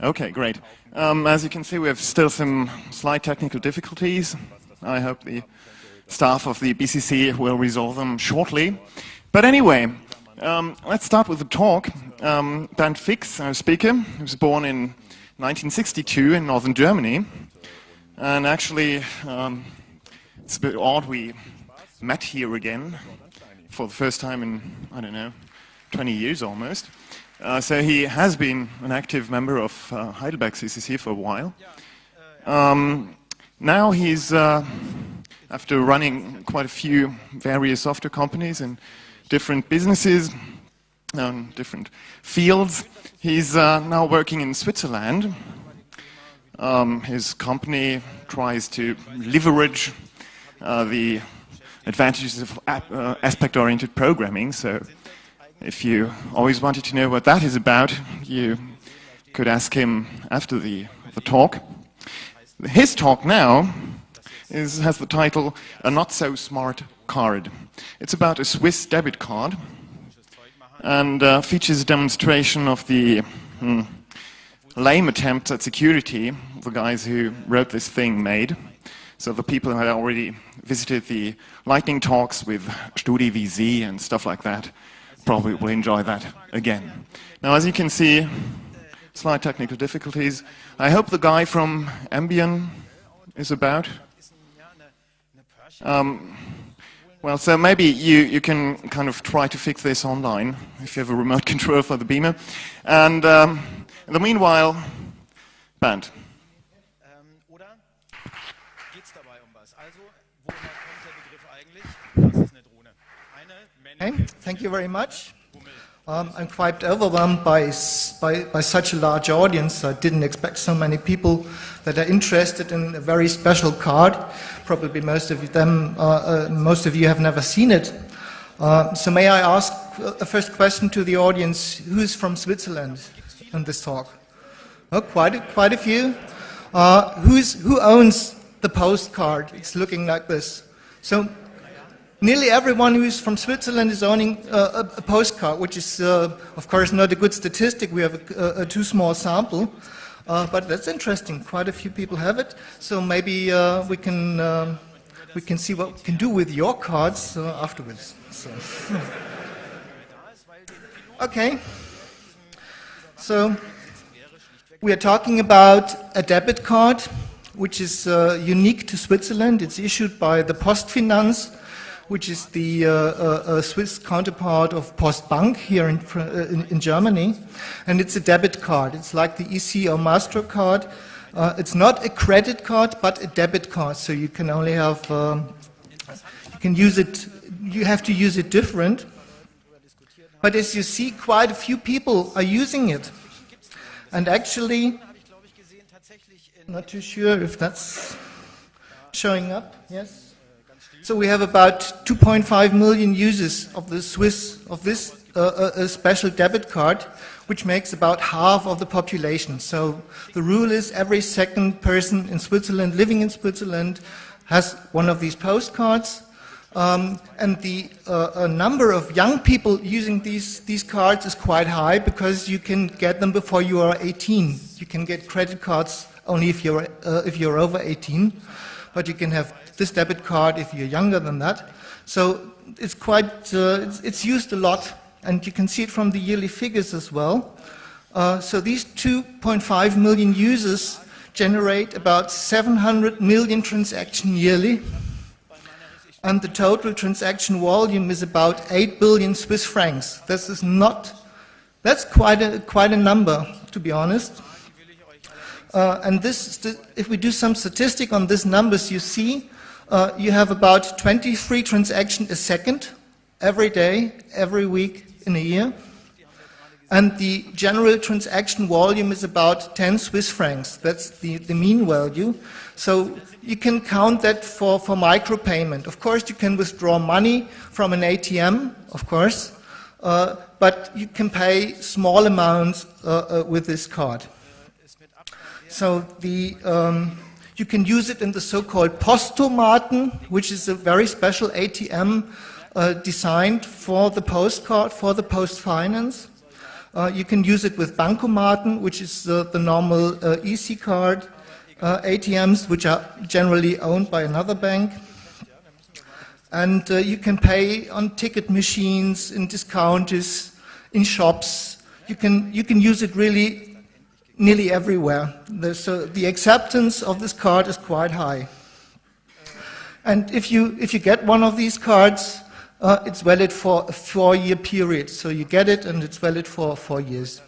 Okay, great. As you can see, we have still some slight technical difficulties. I hope the staff of the BCC will resolve them shortly. But anyway, let's start with the talk. Bernd Fix, our speaker, he was born in 1962 in northern Germany. And actually, it's a bit odd we met here again for the first time in, I don't know, 20 years almost. So he has been an active member of Heidelberg CCC for a while. Now he's, after running quite a few various software companies in different businesses, different fields, he's now working in Switzerland. His company tries to leverage the advantages of aspect-oriented programming. So if you always wanted to know what that is about, you could ask him after the talk. His talk now has the title, A Not So Smart Card. It's about a Swiss debit card and features a demonstration of the lame attempts at security the guys who wrote this thing made. So the people who had already visited the lightning talks with StudiVZ and stuff like that probably will enjoy that again. Now, as you can see, slight technical difficulties. I hope the guy from Ambien is about. Well, so maybe you can kind of try to fix this online if you have a remote control for the beamer. And in the meanwhile, Bernd. Okay, thank you very much. I'm quite overwhelmed by such a large audience. I didn't expect so many people that are interested in a very special card. Probably most of you have never seen it. So may I ask a first question to the audience: who is from Switzerland in this talk? Oh, quite a few. Who owns the postcard? It's looking like this. So nearly everyone who is from Switzerland is owning a postcard, which is, of course, not a good statistic. We have a too small sample, but that's interesting. Quite a few people have it, so maybe we can see what we can do with your cards afterwards. So. Okay, so we are talking about a debit card, which is unique to Switzerland. It's issued by the Postfinanz, which is the Swiss counterpart of Postbank here in Germany. And it's a debit card. It's like the EC or MasterCard. It's not a credit card, but a debit card. So you can only have, you can use it, you have to use it different. But as you see, quite a few people are using it. And actually, not too sure if that's showing up, yes? So we have about 2.5 million users of this special debit card, which makes about half of the population. So the rule is every second person in Switzerland, living in Switzerland, has one of these postcards. And the number of young people using these cards is quite high because you can get them before you are 18. You can get credit cards only if you're over 18, but you can have this debit card if you're younger than that. So it's quite, it's used a lot, and you can see it from the yearly figures as well. So these 2.5 million users generate about 700 million transactions yearly, and the total transaction volume is about 8 billion Swiss francs. That's quite a number, to be honest. And if we do some statistic on these numbers, you see you have about 23 transactions a second, every day, every week in a year. And the general transaction volume is about 10 Swiss francs. That's the mean value. So you can count that for micropayment. Of course, you can withdraw money from an ATM, of course, but you can pay small amounts with this card. So you can use it in the so-called Postomaten, which is a very special ATM designed for the postcard, for the Postfinanz. You can use it with Bankomaten, which is the normal EC card ATMs, which are generally owned by another bank. And you can pay on ticket machines, in discounters, in shops. You can use it really nearly everywhere. So the acceptance of this card is quite high. And if you get one of these cards, it's valid for a 4-year period. So you get it and it's valid for 4 years.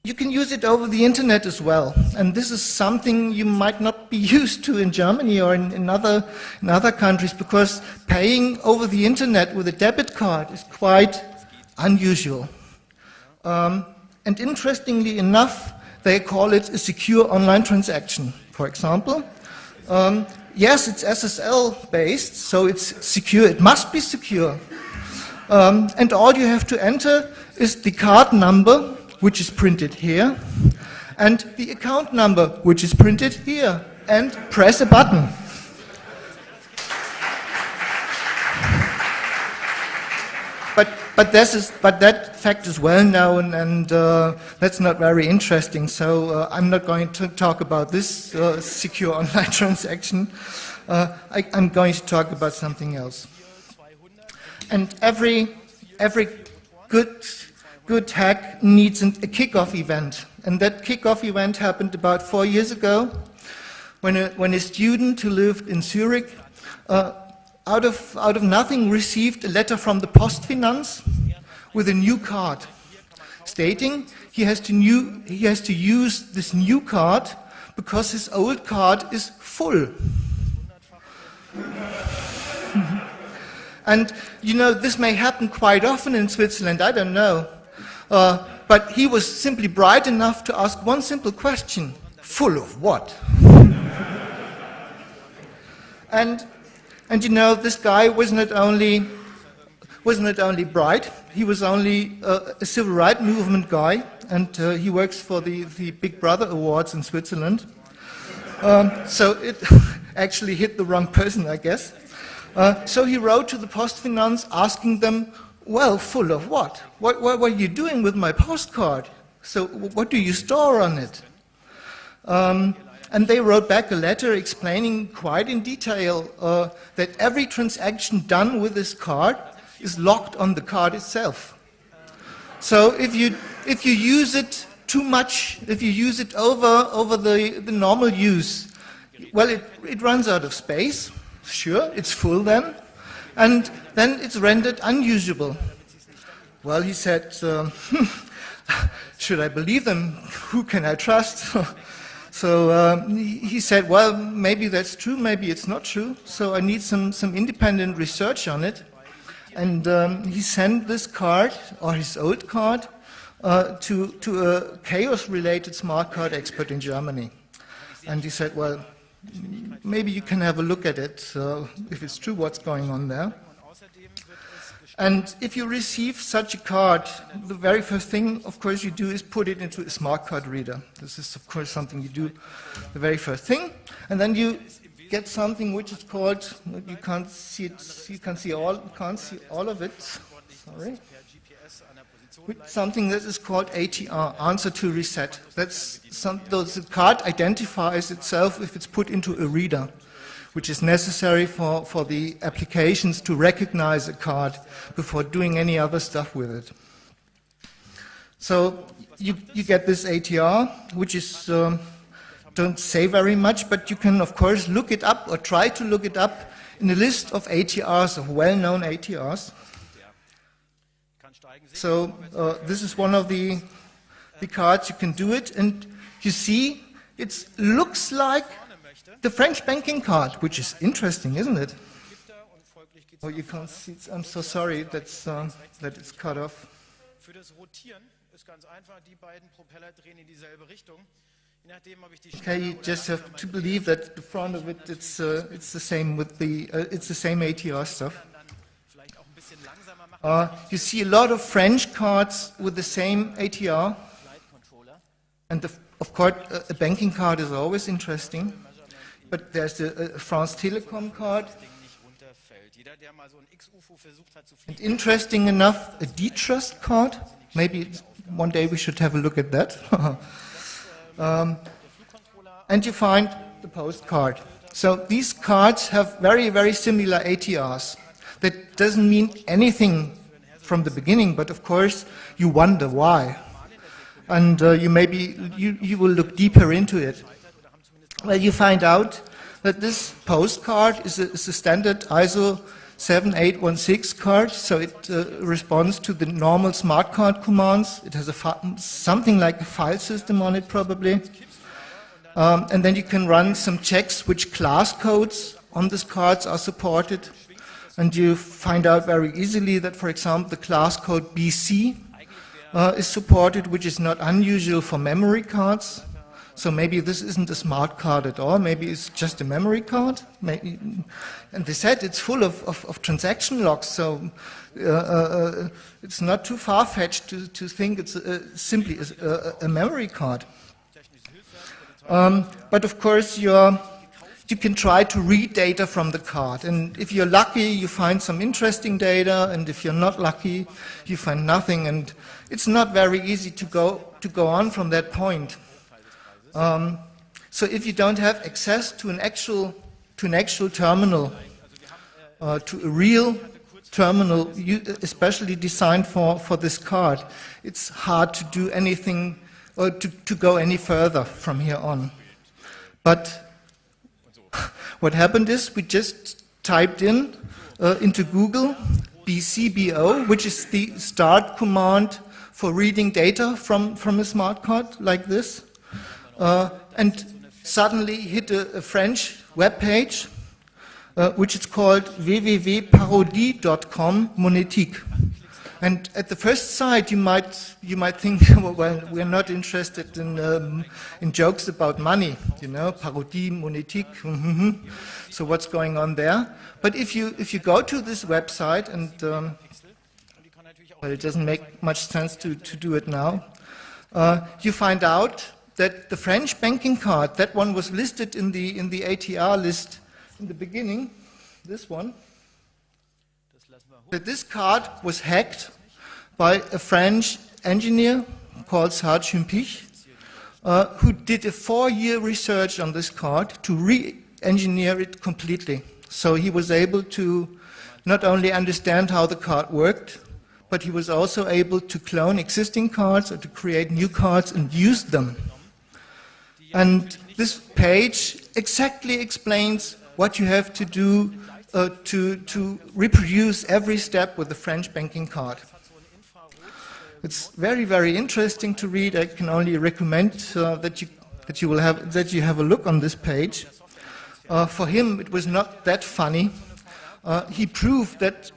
You can use it over the internet as well. And this is something you might not be used to in Germany or in other countries, because paying over the internet with a debit card is quite unusual. And interestingly enough, they call it a secure online transaction, for example. Yes, it's SSL based, so it's secure. It must be secure. And all you have to enter is the card number, which is printed here, and the account number, which is printed here, and press a button. But that fact is well known, and that's not very interesting. So I'm not going to talk about this secure online transaction. I'm going to talk about something else. And every good hack needs a kickoff event, and that kickoff event happened about 4 years ago, when a student who lived in Zurich, out of nothing, received a letter from the Postfinanz with a new card, stating he has to use this new card because his old card is full. And you know, this may happen quite often in Switzerland, I don't know. But he was simply bright enough to ask one simple question: full of what? And you know, this guy was not only bright, he was only a civil rights movement guy, and he works for the Big Brother Awards in Switzerland. So it actually hit the wrong person, I guess. So he wrote to the Postfinanz asking them, well, full of what? What are you doing with my postcard? So what do you store on it? And they wrote back a letter explaining quite in detail that every transaction done with this card is locked on the card itself. So if you use it too much, if you use it over the normal use, well, it runs out of space. Sure, it's full then, and then it's rendered unusable. Well, he said, should I believe them? Who can I trust? So he said, well, maybe that's true, maybe it's not true, so I need some independent research on it. And he sent this card, or his old card, to a chaos-related smart card expert in Germany. And he said, well, maybe you can have a look at it, if it's true what's going on there. And if you receive such a card, the very first thing, of course, you do is put it into a smart card reader. This is, of course, something you do the very first thing. And then you get something which is called, you can't see it, you can't see all of it, sorry. Something that is called ATR, answer to reset. That's the card identifies itself if it's put into a reader, which is necessary for the applications to recognize a card before doing any other stuff with it. So you get this ATR, which is, don't say very much, but you can, of course, look it up or try to look it up in a list of ATRs, of well-known ATRs. So this is one of the cards. You can do it, and you see it looks like the French banking card, which is interesting, isn't it? Oh, you can't see it. I'm so sorry that it's cut off. Okay, you just have to believe that the front of it, it's the same with it's the same ATR stuff. You see a lot of French cards with the same ATR, and of course a banking card is always interesting, but there's the France Telecom card, And interesting enough, a D-Trust card, maybe one day we should have a look at that. And you find the postcard. So these cards have very, very similar ATRs. That doesn't mean anything from the beginning, but of course you wonder why. And you will look deeper into it. Well, you find out that this postcard is a standard ISO 7816 card, so it responds to the normal smart card commands. It has something like a file system on it, probably. And then you can run some checks which class codes on these cards are supported. And you find out very easily that, for example, the class code BC is supported, which is not unusual for memory cards. So maybe this isn't a smart card at all, maybe it's just a memory card. And they said it's full of transaction logs, so it's not too far-fetched to think it's simply a memory card. But of course you can try to read data from the card, and if you're lucky you find some interesting data, and if you're not lucky you find nothing, and it's not very easy to go on from that point. So if you don't have access to an actual terminal, to a real terminal, especially designed for this card, it's hard to do anything or to go any further from here on. But what happened is we just typed into Google BCBO, which is the start command for reading data from a smart card like this. And suddenly hit a French web page, which is called www.parodie.com monétique. And at the first sight, you might think, well, we're not interested in jokes about money, you know, parodie monétique. So what's going on there? But if you go to this website, and well, it doesn't make much sense to do it now, you find out that the French banking card, that one was listed in the ATR list in the beginning, this one, that this card was hacked by a French engineer called Serge Humpich, who did a 4-year research on this card to re-engineer it completely. So he was able to not only understand how the card worked, but he was also able to clone existing cards or to create new cards and use them. And this page exactly explains what you have to do to reproduce every step with the French banking card. It's very, very interesting to read. I can only recommend that you have a look on this page. For him, it was not that funny. He proved that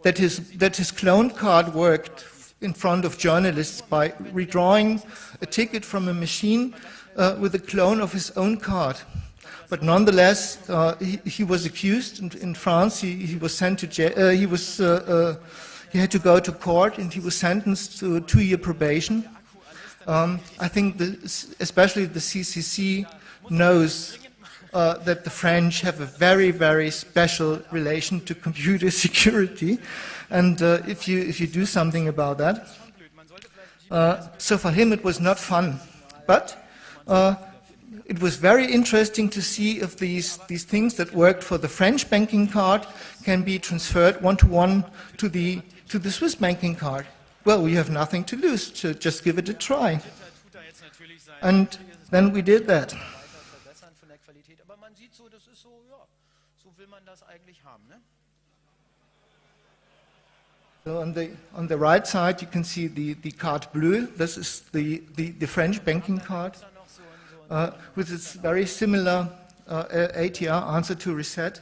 his cloned card worked in front of journalists by redrawing a ticket from a machine with a clone of his own card. But nonetheless, he was accused in France. He was sent to jail. He had to go to court, and he was sentenced to a 2-year probation. I think especially the CCC knows that the French have a very, very special relation to computer security, and if you do something about that, so for him it was not fun, but it was very interesting to see if these things that worked for the French banking card can be transferred one-to-one to the Swiss banking card. Well, we have nothing to lose, so just give it a try. And then we did that. So on the right side, you can see the carte bleue. This is the French banking card with its very similar ATR, answer to reset.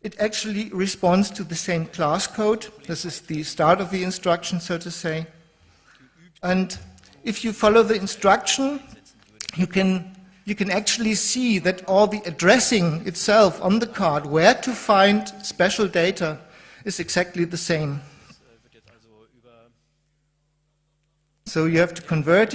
It actually responds to the same class code. This is the start of the instruction, so to say. And if you follow the instruction, you can actually see that all the addressing itself on the card, where to find special data, is exactly the same. So you have to convert it